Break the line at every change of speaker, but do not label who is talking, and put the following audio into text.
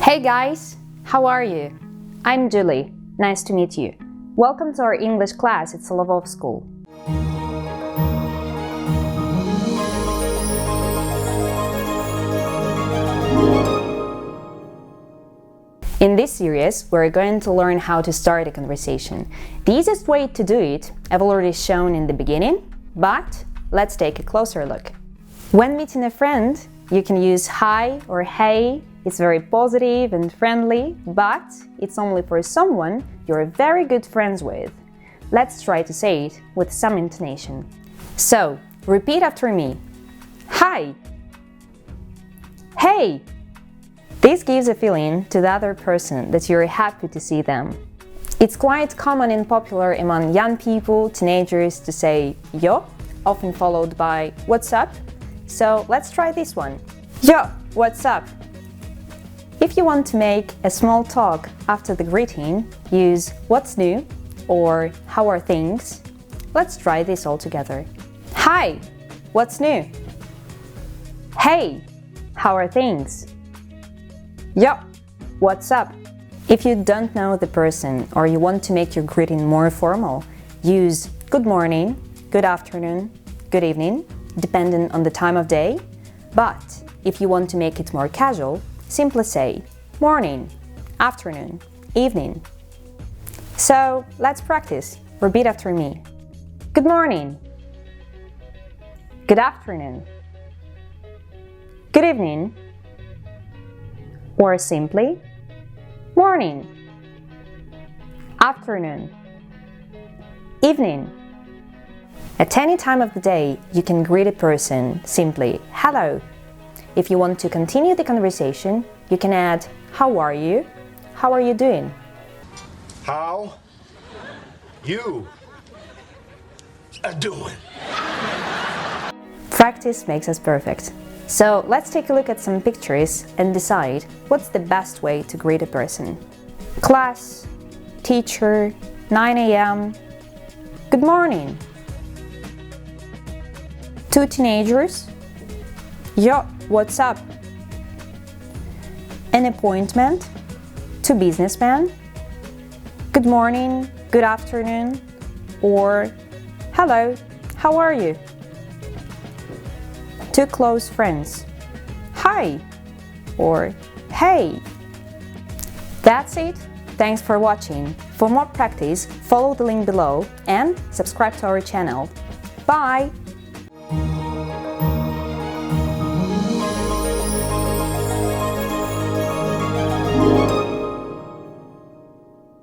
Hey guys, how are you? I'm Julie. Nice to meet you. Welcome to our English class at Solovov School. In this series, we're going to learn how to start a conversation. The easiest way to do it I've already shown in the beginning, but let's take a closer look. When meeting a friend, you can use hi or hey. It's very positive and friendly, but it's only for someone you're very good friends with. Let's try to say it with some intonation. So, repeat after me. Hi. Hey. This gives a feeling to the other person that you're happy to see them. It's quite common and popular among young people, teenagers, to say yo, often followed by what's up. So let's try this one. Yo, what's up? If you want to make a small talk after the greeting, use what's new or how are things. Let's try this all together. Hi, what's new? Hey, how are things? Yo, what's up? If you don't know the person or you want to make your greeting more formal, use good morning, good afternoon, good evening, depending on the time of day. But if you want to make it more casual, simply say morning, afternoon, evening. So let's practice. Repeat after me. Good morning. Good afternoon. Good evening. Or simply morning, afternoon, evening. At any time of the day, you can greet a person simply hello. If you want to continue the conversation, you can add how are you? How are you doing?
How you are doing?
Practice makes us perfect. So let's take a look at some pictures and decide what's the best way to greet a person. Class, teacher, 9 a.m. Good morning. Two teenagers. Yo, what's up? An appointment. Two businessmen. Good morning, good afternoon, or hello, how are you? Two close friends. Hi or hey. That's it. Thanks for watching. For more practice, follow the link below and subscribe to our channel. Bye!